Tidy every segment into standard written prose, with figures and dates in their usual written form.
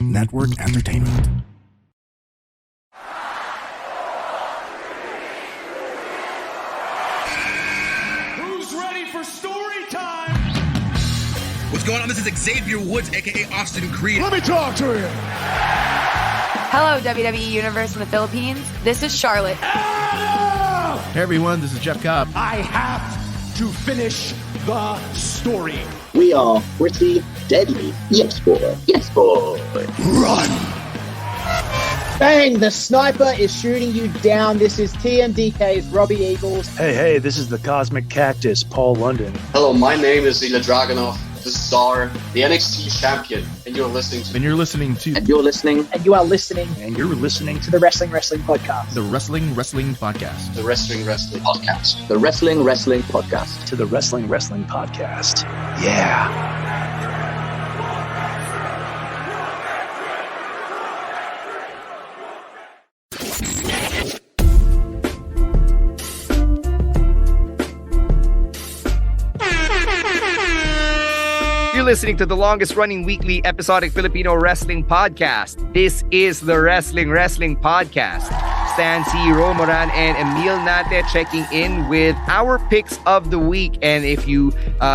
Network Entertainment. Who's ready for story time? What's going on? This is Xavier Woods, aka Austin Creed. Let me talk to you. Hello, WWE Universe from the Philippines. This is Charlotte. Hey everyone, this is Jeff Cobb. I have to finish the story. We are pretty deadly. Yes, boy. Yes, boy. Run! Bang! The sniper is shooting you down. This is TMDK's Robbie Eagles. Hey, this is the Cosmic Cactus, Paul London. Hello, my name is Ilya Dragunov, the Czar, the NXT champion, and you're listening to... And you're listening to... And you're listening... And you are listening... And you're listening to the Wrestling Podcast. The Wrestling Podcast. The Wrestling Podcast. The Wrestling Podcast. To the Wrestling Podcast. Yeah. You're listening to the longest running weekly episodic Filipino wrestling podcast. This is the Wrestling Podcast. Stan C, Romoran, and Emil Nate checking in with our picks of the week. And if you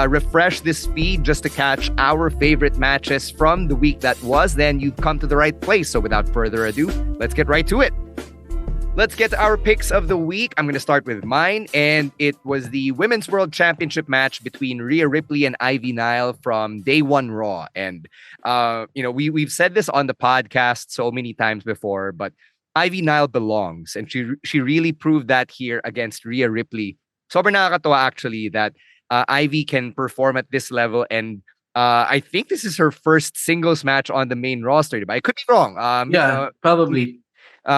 refresh this feed just to catch our favorite matches from the week that was, then you've come to the right place. So without further ado, let's get right to it. Let's get to our picks of the week. I'm going to start with mine, and it was the Women's World Championship match between Rhea Ripley and Ivy Nile from Day One Raw. And we've said this on the podcast so many times before, but Ivy Nile belongs, and she really proved that here against Rhea Ripley. Sobrang nakakatawa actually that Ivy can perform at this level, and I think this is her first singles match on the main roster. But I could be wrong. Probably.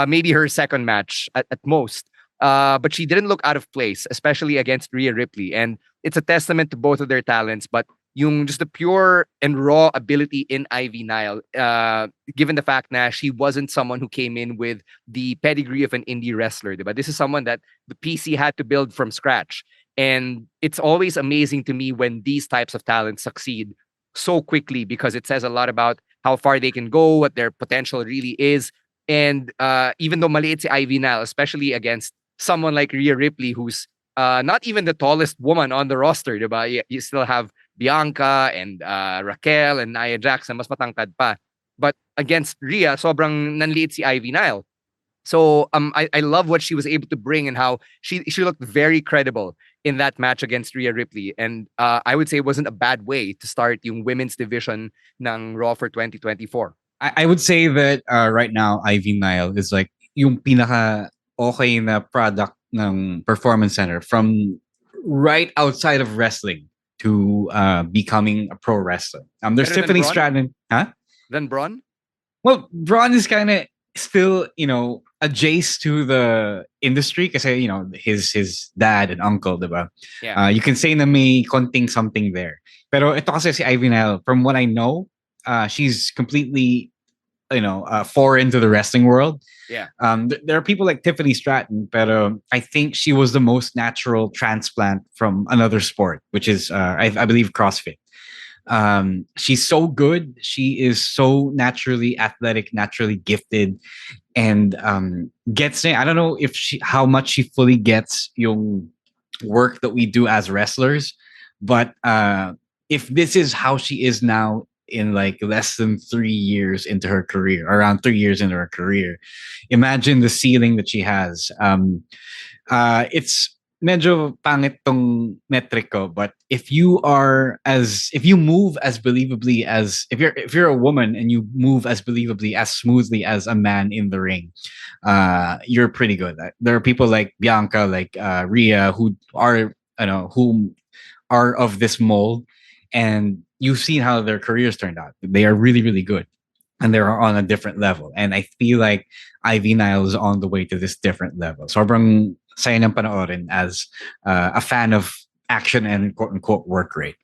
Maybe her second match at most. But she didn't look out of place, especially against Rhea Ripley. And it's a testament to both of their talents. But just the pure and raw ability in Ivy Nile, given the fact that she wasn't someone who came in with the pedigree of an indie wrestler. But this is someone that the PC had to build from scratch. And it's always amazing to me when these types of talents succeed so quickly, because it says a lot about how far they can go, what their potential really is. And even though maliit si Ivy Nile, especially against someone like Rhea Ripley, who's not even the tallest woman on the roster, diba? You still have Bianca and Raquel and Nia Jax na mas matangkad pa. But against Rhea, sobrang nanliit si Ivy Nile. So I love what she was able to bring and how she looked very credible in that match against Rhea Ripley. And I would say it wasn't a bad way to start yung women's division ng Raw for 2024. I would say that right now, Ivy Nile is like yung pinaka okay na product ng Performance Center from right outside of wrestling to becoming a pro wrestler. There's Better Tiffany than Braun? Stratton. Huh? Then Braun? Well, Braun is kind of still, adjacent to the industry kasi, his dad and uncle, diba? Yeah. You can say na may konting something there. Pero ito kasi si Ivy Nile, from what I know, she's completely, foreign to the wrestling world. Yeah. There are people like Tiffany Stratton, but I think she was the most natural transplant from another sport, which is, I believe, CrossFit. She's so good. She is so naturally athletic, naturally gifted, and gets it. I don't know how much she fully gets yung work that we do as wrestlers, but if this is how she is now, in like less than 3 years into her career, around 3 years into her career, imagine the ceiling that she has. It's medyo pangit tong metric ko, but if you move as believably as if you're a woman and you move as believably as smoothly as a man in the ring, you're pretty good. There are people like Bianca, like Rhea, who are of this mold, and you've seen how their careers turned out. They are really, really good. And they're on a different level. And I feel like Ivy Nile is on the way to this different level. Sobrang saya ng panoorin as a fan of action and quote-unquote work rate.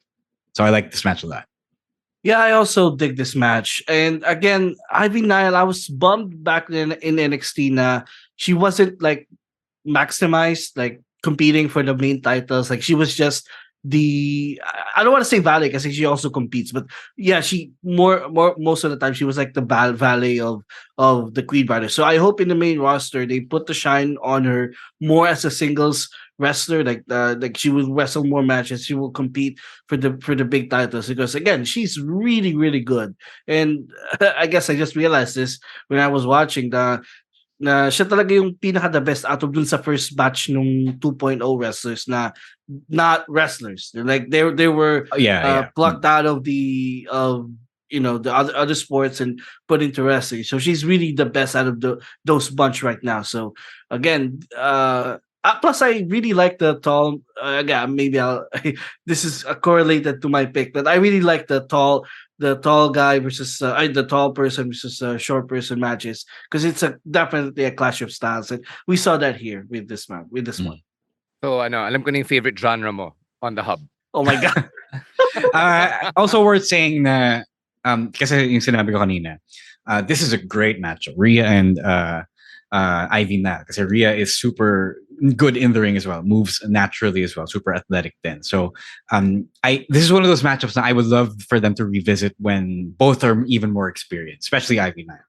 So I like this match a lot. Yeah, I also dig this match. And again, Ivy Nile, I was bummed back in NXT na she wasn't like maximized, like competing for the main titles. Like she was just I don't want to say valet because she also competes, but yeah, she more most of the time she was like the valet of the Queen Brothers. So I hope in the main roster they put the shine on her more as a singles wrestler, like she will wrestle more matches, she will compete for the big titles because again she's really really good. And I guess I just realized this when I was watching na siya talaga yung pinaka the best out of dun sa first batch nung 2.0 wrestlers na not wrestlers. They're like they were plucked out of the the other sports and put into wrestling. So she's really the best out of those bunch right now. So again, plus I really like the tall. Again, maybe I'll. This is correlated to my pick, but I really like the tall guy versus the tall person versus short person matches because it's definitely a clash of styles, and we saw that here with this one. So alam ko na yung favorite genre mo on the hub. Oh my god. Also worth saying na kasi yung sinabi ko kanina, this is a great matchup. Rhea and Ivy na. Kasi Rhea is super good in the ring as well. Moves naturally as well. Super athletic then. So this is one of those matchups that I would love for them to revisit when both are even more experienced, especially Ivy Nile.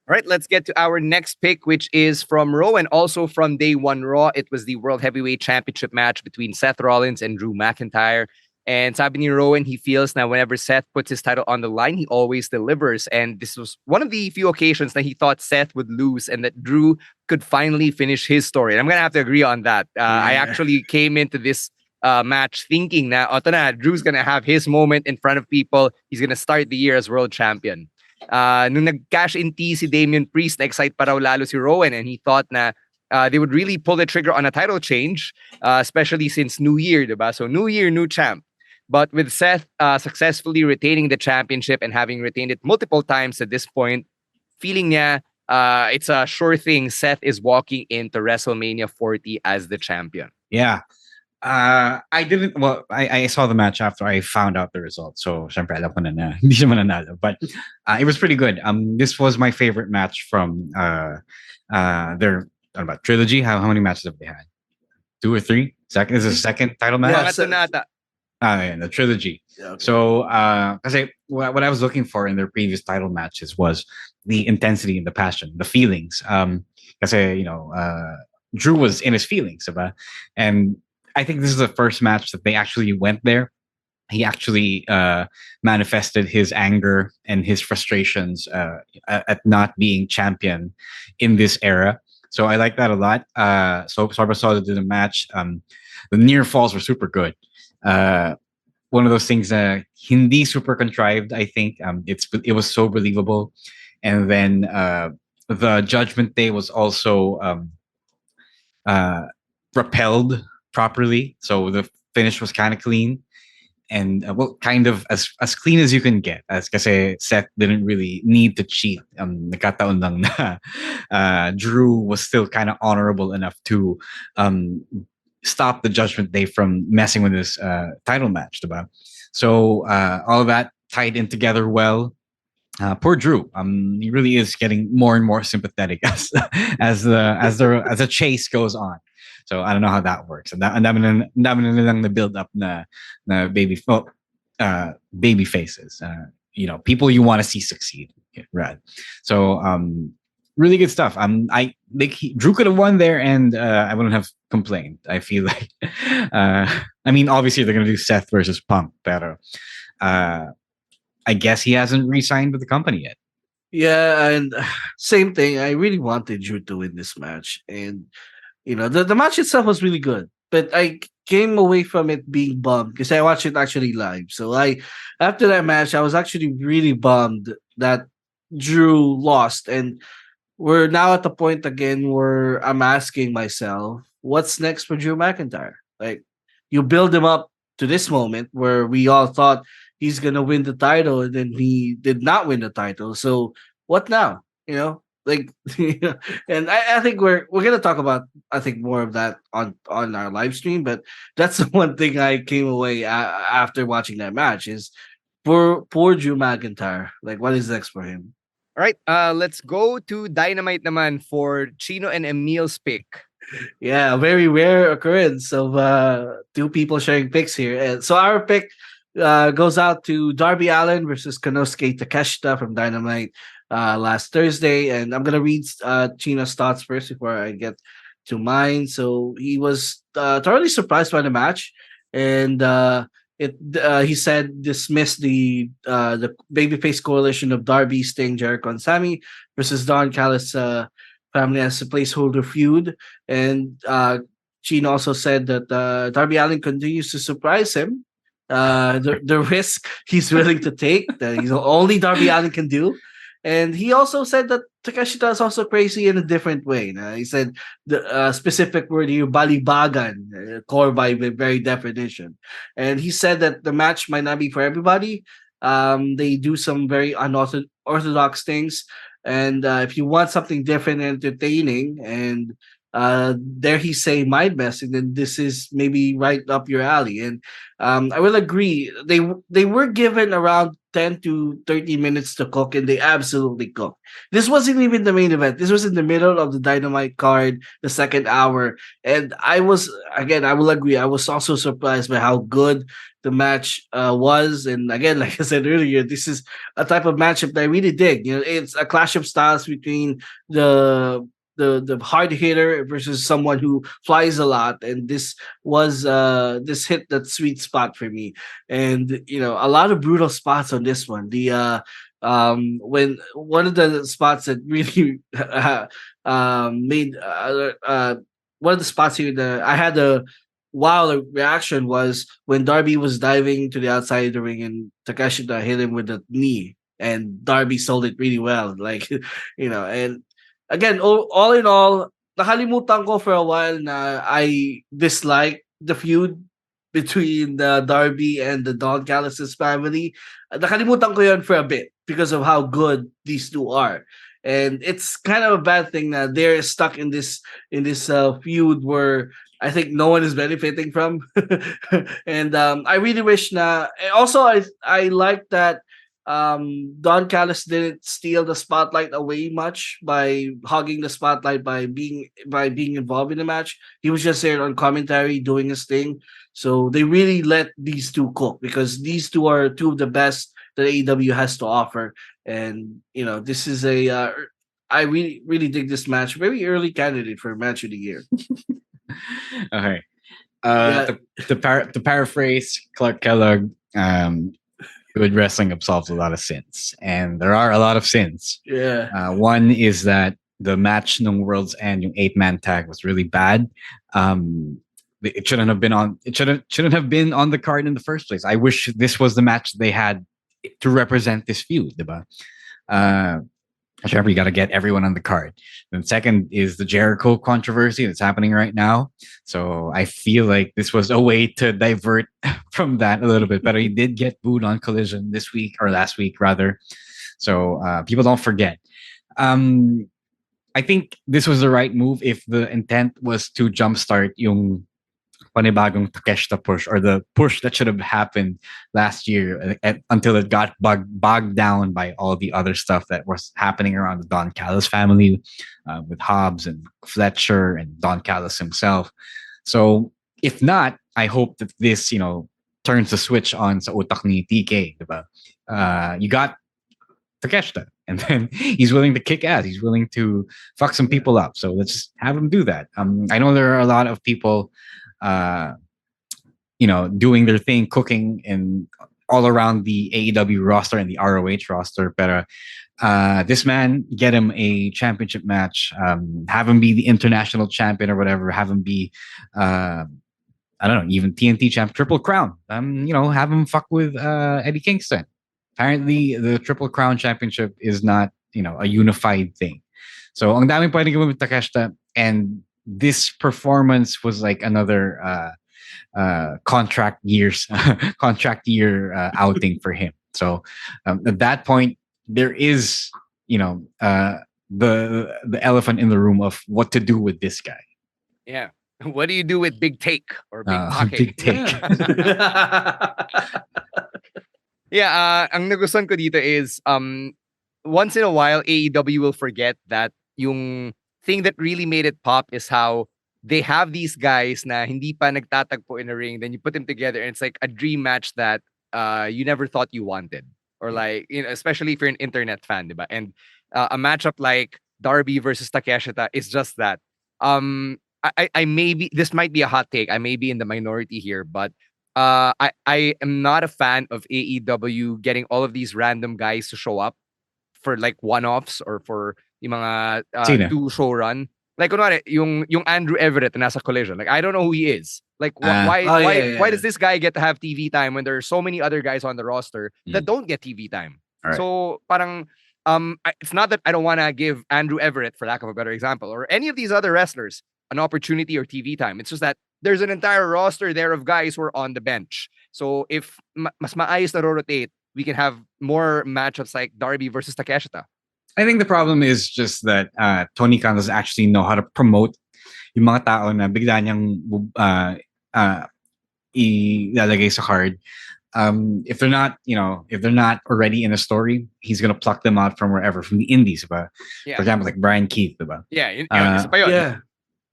All right, let's get to our next pick, which is from Raw and also from Day 1 Raw. It was the World Heavyweight Championship match between Seth Rollins and Drew McIntyre. And sabi ni Rowan, he feels that whenever Seth puts his title on the line, he always delivers. And this was one of the few occasions that he thought Seth would lose and that Drew could finally finish his story. And I'm going to have to agree on that. I actually came into this match thinking na, Drew's going to have his moment in front of people. He's going to start the year as world champion. Nung nag-cash in T si Damian Priest, na-excite pa raw lalo si Rowan, and he thought na they would really pull the trigger on a title change, especially since New Year, diba? So New Year, new champ. But with Seth successfully retaining the championship and having retained it multiple times at this point, feeling niya it's a sure thing Seth is walking into WrestleMania 40 as the champion. Yeah. I saw the match after I found out the result. So, syempre, alam ko na hindi siya mananalo. But it was pretty good. This was my favorite match from their trilogy. How many matches have they had? 2 or 3? Second is the second title match? The trilogy. Yeah, okay. So, kasi what I was looking for in their previous title matches was the intensity and the passion, the feelings. Kasi, Drew was in his feelings, diba? And I think this is the first match that they actually went there. He actually manifested his anger and his frustrations at not being champion in this era. So I like that a lot. So Sarba saw that in the match. The near falls were super good. One of those things hindi super contrived, I think. It was so believable. And then the Judgment Day was also propelled properly. So the finish was kind of clean. And kind of as clean as you can get. As kasi Seth didn't really need to cheat. Nagkataon lang na Drew was still kind of honorable enough to stop the Judgment Day from messing with this title match, diba? So all of that tied in together well. Poor Drew. He really is getting more and more sympathetic as the chase goes on. So I don't know how that works. And dami na the build up na baby faces. People you want to see succeed, right? So really good stuff. Drew could have won there, and I wouldn't have complained. I feel like, obviously they're gonna do Seth versus Punk, but I guess he hasn't re-signed with the company yet. Yeah, and same thing. I really wanted Drew to win this match, and the match itself was really good, but I came away from it being bummed because I watched it actually live. So after that match, I was actually really bummed that Drew lost, and we're now at the point again where I'm asking myself, what's next for Drew McIntyre? Like, you build him up to this moment where we all thought he's gonna win the title, and then he did not win the title. So what now? And I think we're gonna talk about more of that on our live stream. But that's the one thing I came away after watching that match is poor Drew McIntyre. Like, what is next for him? All right, let's go to Dynamite naman for Chino and Emil's pick. Yeah, a very rare occurrence of two people sharing picks here. And so our pick goes out to Darby Allin versus Konosuke Takeshita from Dynamite last Thursday. And I'm gonna read Chino's thoughts first before I get to mine. So he was thoroughly surprised by the match, and he said dismissed the babyface coalition of Darby, Sting, Jericho, and Sammy versus Don Callis family as a placeholder feud. And Gene also said that Darby Allin continues to surprise him. The risk he's willing to take that he's only Darby Allin can do. And he also said that Takeshita is also crazy in a different way. He said the specific word here, balibagan, core by the very definition. And he said that the match might not be for everybody. They do some very unorthodox things. And if you want something different and entertaining, and dare he say mind messing, then this is maybe right up your alley. And I will agree. They were given around 10 to 30 minutes to cook, and they absolutely cooked. This wasn't even the main event. This was in the middle of the Dynamite card, the second hour. And I will agree, I was also surprised by how good the match was. And again, like I said earlier, this is a type of matchup that I really dig. It's a clash of styles between the hard hitter versus someone who flies a lot, and this was this hit that sweet spot for me. And a lot of brutal spots on this one. The when one of the spots that really made one of the spots here that I had a wild reaction was when Darby was diving to the outside of the ring and Takeshita hit him with the knee, and Darby sold it really well. Like, and again, all in all, nakalimutan ko for a while na I dislike the feud between the Darby and the Don Callis' family. Nakalimutan ko yun for a bit because of how good these two are. And it's kind of a bad thing that they're stuck in this feud where I think no one is benefiting from. And I really wish na. Also, I like that Don Callis didn't steal the spotlight away much by hogging the spotlight by being involved in the match. He was just there on commentary doing his thing. So they really let these two cook, because these two are two of the best that AEW has to offer. And this is I really really dig this match. Very early candidate for match of the year. Okay. To paraphrase Clark Kellogg, good wrestling absolves a lot of sins, and there are a lot of sins. Yeah. One is that the match nung World's End, yung 8-man tag, was really bad. It shouldn't have been on. It shouldn't have been on the card in the first place. I wish this was the match they had to represent this feud, diba? However, you got to get everyone on the card. And second is the Jericho controversy that's happening right now. So I feel like this was a way to divert from that a little bit. But he did get booed on Collision this week, or last week rather. So people don't forget. I think this was the right move if the intent was to jumpstart yung panibagong Takeshita push, or the push that should have happened last year until it got bogged down by all the other stuff that was happening around the Don Callis family, with Hobbs and Fletcher and Don Callis himself. So if not, I hope that this turns the switch on sa utak ni TK, diba? You got Takeshita, and then he's willing to kick ass. He's willing to fuck some people up. So let's just have him do that. I know there are a lot of people doing their thing, cooking and all around the AEW roster and the ROH roster. But this man, get him a championship match, have him be the international champion or whatever, have him be I don't know, even TNT champ, Triple Crown. Have him fuck with Eddie Kingston. Apparently the Triple Crown championship is not, a unified thing. So ang daming pwedeng gawin with Takeshita, and this performance was like another contract year outing for him. So at that point, there is the elephant in the room of what to do with this guy. Yeah. What do you do with Big Take or Big Pocket? Big Take. Yeah, ang nagustuhan ko dito is once in a while AEW will forget that yung thing that really made it pop is how they have these guys na hindi pa nagtatagpo in a ring, then you put them together and it's like a dream match that you never thought you wanted. Or like, especially if you're an internet fan, diba? And a matchup like Darby versus Takeshita is just that. I maybe, this might be a hot take. I may be in the minority here, but I am not a fan of AEW getting all of these random guys to show up for like one-offs or for yung mga two show run. Like kunwari, yung Andrew Everett na nasa Collision. Like I don't know who he is. Like why does this guy get to have TV time when there are so many other guys on the roster that don't get TV time? Right. So parang it's not that I don't want to give Andrew Everett, for lack of a better example, or any of these other wrestlers an opportunity or TV time. It's just that there's an entire roster there of guys who are on the bench. So if mas maayos na rotate, we can have more matchups like Darby versus Takeshita. I think the problem is just that Tony Khan doesn't actually know how to promote yung mga tao na bigla niyang ilalagay sa card. If they're not, if they're not already in a story, he's gonna pluck them out from wherever, from the indies, diba? Yeah. For example, like Brian Keith, diba? Yeah.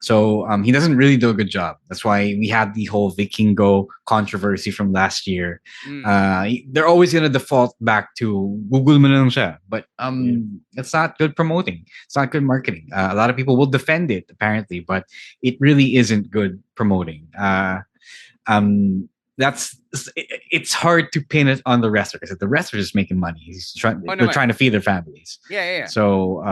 So he doesn't really do a good job. That's why we had the whole Vikingo controversy from last year. They're always gonna default back to Google mo na lang siya. But it's not good promoting. It's not good marketing. A lot of people will defend it apparently, but it really isn't good promoting. It's hard to pin it on the wrestler because the wrestler is making money. They're trying to feed their families. Yeah. So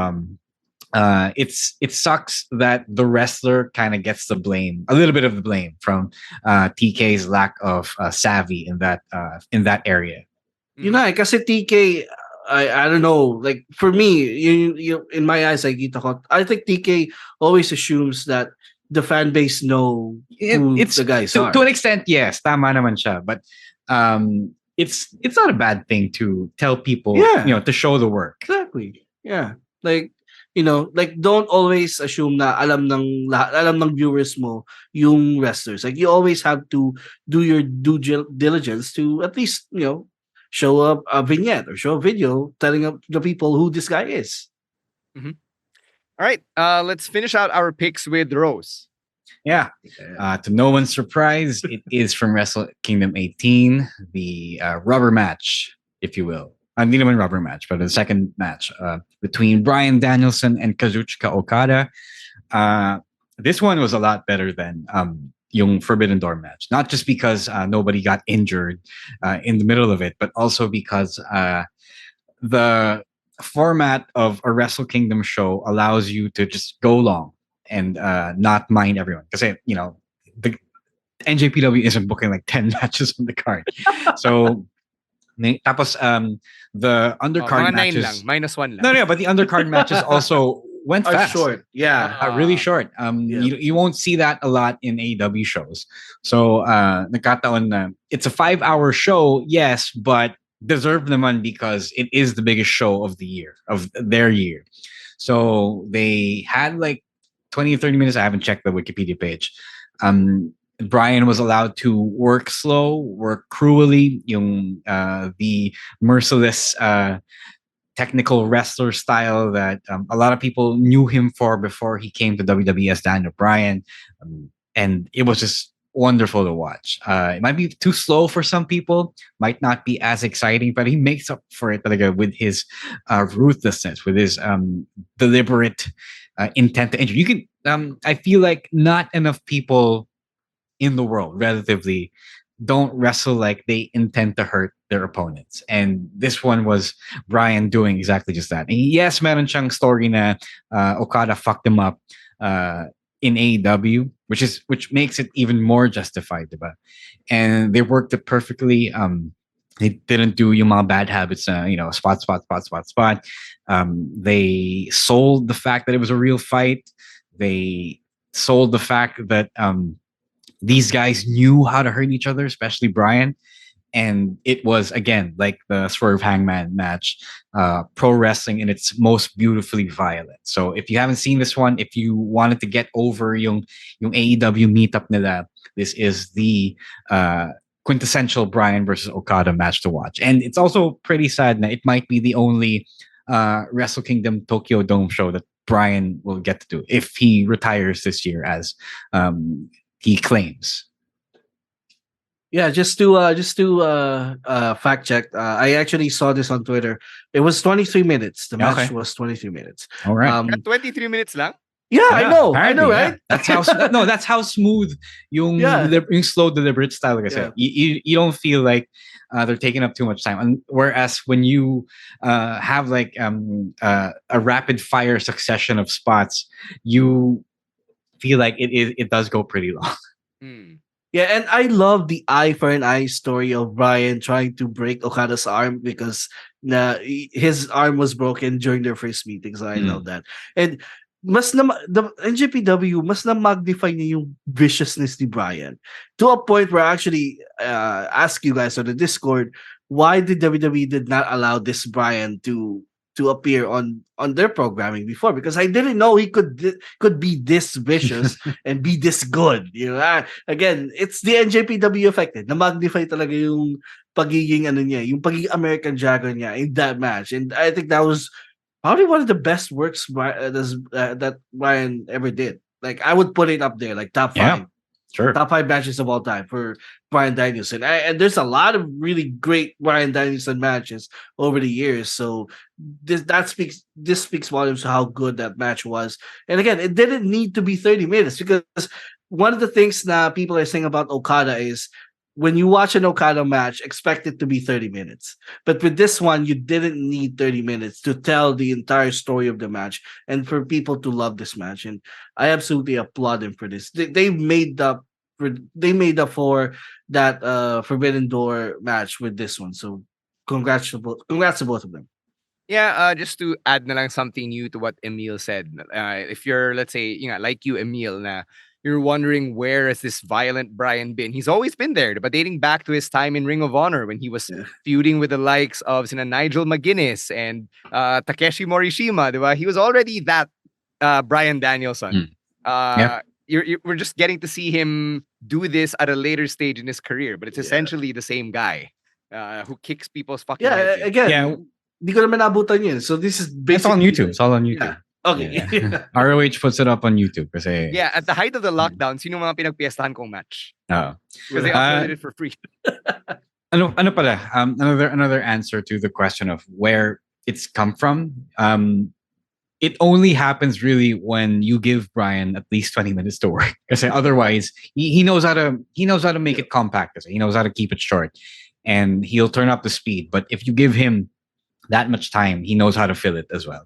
it sucks that the wrestler kind of gets the blame, a little bit of the blame from TK's lack of savvy in that area. You know, kasi TK, I don't know. Like for me, you in my eyes, I think TK always assumes that the fan base know who the guys are. To an extent, yes, tama naman siya. But it's not a bad thing to tell people, to show the work. Exactly. Yeah. Like, don't always assume na alam ng viewers mo yung wrestlers. Like you always have to do your due diligence to at least, show up a vignette or show a video telling the people who this guy is. Mm-hmm. All right, let's finish out our picks with Rose. Yeah. To no one's surprise, it is from Wrestle Kingdom 18, the rubber match, if you will. Hindi naman rubber match, but the second match between Bryan Danielson and Kazuchika Okada. This one was a lot better than yung Forbidden Door match. Not just because nobody got injured in the middle of it, but also because the format of a Wrestle Kingdom show allows you to just go long and not mind everyone. Because, the NJPW isn't booking like 10 matches on the card. So, tapos the undercard matches lang, -1 lang. No, but the undercard matches also went fast. Short. Yeah. Really short. You won't see that a lot in AEW shows. So nagkataon it's a 5-hour show, yes, but deserved naman because it is the biggest show of the year, of their year. So they had like 20 or 30 minutes. I haven't checked the Wikipedia page. Bryan was allowed to work slow, work cruelly, the merciless technical wrestler style that a lot of people knew him for before he came to WWE as Daniel Bryan. And it was just wonderful to watch. It might be too slow for some people, might not be as exciting, but he makes up for it with his ruthlessness, with his deliberate intent to injure. You can, I feel like not enough people in the world relatively don't wrestle like they intend to hurt their opponents, and this one was Bryan doing exactly just that. And yes, meron siyang story na Okada fucked him up in AEW, which makes it even more justified, diba? And they worked it perfectly. They didn't do yung mga bad habits, spot. They sold the fact that it was a real fight. They sold the fact that these guys knew how to hurt each other, especially Bryan. And it was, again, like the Swerve Hangman match, pro wrestling in its most beautifully violent. So if you haven't seen this one, if you wanted to get over yung AEW meetup nila, this is the quintessential Bryan versus Okada match to watch. And it's also pretty sad that it might be the only Wrestle Kingdom Tokyo Dome show that Bryan will get to do if he retires this year, as he claims. Yeah, just to fact check, I actually saw this on Twitter. It was 23 minutes. The match was 23 minutes. All right. 23 minutes lang? Yeah, I know, right? Yeah. That's how smooth yung slow deliberate style. Like I said, you don't feel like they're taking up too much time. And whereas when you have like a rapid fire succession of spots, you feel like it does go pretty long. Yeah, and I love the eye for an eye story of Bryan trying to break Okada's arm because his arm was broken during their first meeting. So I love that. And the NJPW mas na magnify niya yung viciousness ni Bryan to a point where I actually ask you guys on the Discord, why did WWE did not allow this Bryan to appear on their programming before? Because I didn't know he could be this vicious and be this good. You know, again, it's the NJPW effect. Na magnify talaga yung pagiging yung pagiging American Dragon niya in that match, and I think that was probably one of the best works that Bryan ever did. Like, I would put it up there, like top 5. Yeah, sure. Top 5 matches of all time for Bryan Danielson. And there's a lot of really great Bryan Danielson matches over the years. So this speaks volumes to how good that match was. And again, it didn't need to be 30 minutes because one of the things that people are saying about Okada is when you watch an Okada match, expect it to be 30 minutes. But with this one, you didn't need 30 minutes to tell the entire story of the match and for people to love this match. And I absolutely applaud them for this. They made up for that Forbidden Door match with this one. So congrats to both of them. Yeah, just to add na lang something new to what Emil said. If you're, let's say, like you, Emil, na you're wondering where has this violent Bryan been? He's always been there, but dating back to his time in Ring of Honor when he was feuding with the likes of Nigel McGuinness and Takeshi Morishima, diba? He was already that Bryan Danielson. We're just getting to see him do this at a later stage in his career, but it's essentially the same guy who kicks people's fucking heads. Again, di ko naman nabutan yun. So this is basically... It's on YouTube. It's all on YouTube. Yeah. Okay. Yeah. ROH puts it up on YouTube. Kasi... Yeah, at the height of the lockdown, sino mga pinagpiestahan kong match? Because they uploaded it for free. Ano pala? Another answer to the question of where it's come from. It only happens really when you give Bryan at least 20 minutes to work. Because otherwise, he knows how to make it compact. Kasi he knows how to keep it short, and he'll turn up the speed. But if you give him that much time, he knows how to fill it as well.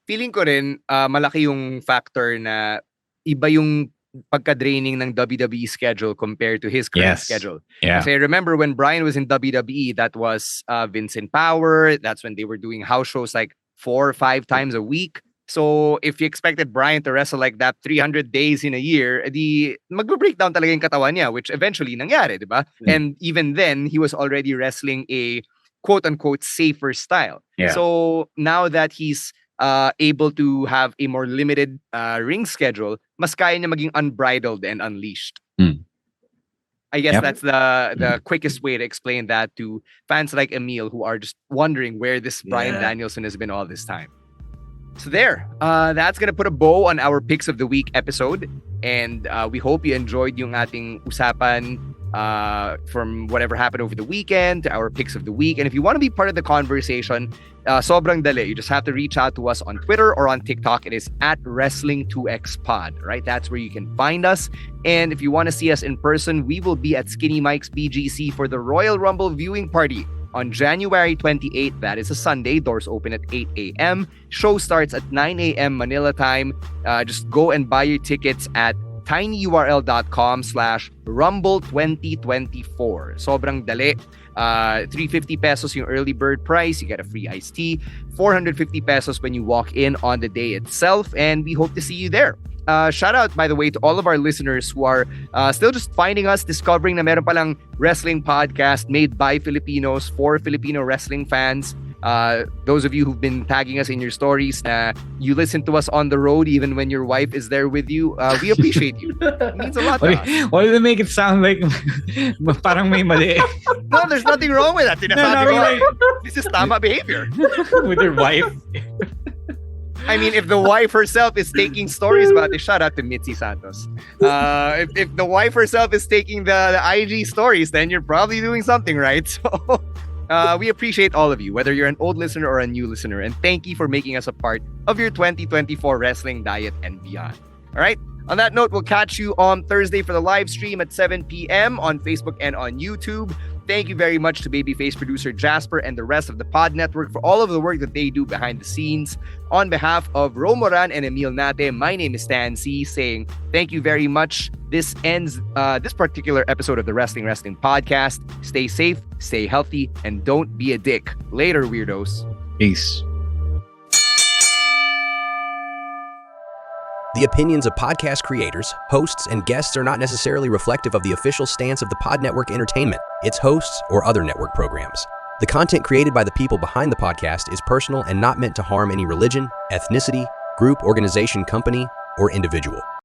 Feeling ko rin, malaki yung factor na iba yung pagka-draining ng WWE schedule compared to his current schedule. Yeah. Kasi I remember when Bryan was in WWE, that was Vincent Power. That's when they were doing house shows like 4 or 5 times a week. So if you expected Bryan to wrestle like that 300 days in a year, di mag-breakdown talaga yung katawan niya, which eventually nangyari, di ba? And even then, he was already wrestling a quote-unquote safer style. Yeah. So now that he's able to have a more limited ring schedule, mas kaya niya maging unbridled and unleashed. I guess that's the quickest way to explain that to fans like Emil who are just wondering where this Bryan Danielson has been all this time. So there, that's gonna put a bow on our Picks of the Week episode. And we hope you enjoyed yung ating usapan from whatever happened over the weekend to our Picks of the Week. And if you want to be part of the conversation, sobrang dali. You just have to reach out to us on Twitter or on TikTok. It is at Wrestling2XPod, right? That's where you can find us. And if you want to see us in person, we will be at Skinny Mike's BGC for the Royal Rumble viewing party on January 28th. That is a Sunday. Doors open at 8 a.m. Show starts at 9 a.m. Manila time. Just go and buy your tickets at tinyurl.com/rumble2024. Sobrang dali. 350 pesos yung early bird price. You get a free iced tea. 450 pesos when you walk in on the day itself. And we hope to see you there. Shout out, by the way, to all of our listeners who are still just finding us, discovering na meron palang wrestling podcast made by Filipinos for Filipino wrestling fans. Those of you who've been tagging us in your stories na you listen to us on the road even when your wife is there with you, we appreciate you. It means a lot to us. Why did they make it sound like parang may mali? No, there's nothing wrong with that. Sinasabi ko, this is tama behavior. With your wife? I mean, if the wife herself is taking stories about it, shout out to Mitzi Santos. If the wife herself is taking the IG stories, then you're probably doing something right. So we appreciate all of you, whether you're an old listener or a new listener, and thank you for making us a part of your 2024 wrestling diet and beyond. All right? On that note, we'll catch you on Thursday for the live stream at 7 p.m. on Facebook and on YouTube. Thank you very much to Babyface producer Jasper and the rest of the Pod Network for all of the work that they do behind the scenes. On behalf of Romoran and Emil Nate, my name is Stan C, saying thank you very much. This ends this particular episode of the Wrestling Podcast. Stay safe, stay healthy, and don't be a dick. Later, weirdos. Peace. The opinions of podcast creators, hosts, and guests are not necessarily reflective of the official stance of the Pod Network Entertainment, its hosts, or other network programs. The content created by the people behind the podcast is personal and not meant to harm any religion, ethnicity, group, organization, company, or individual.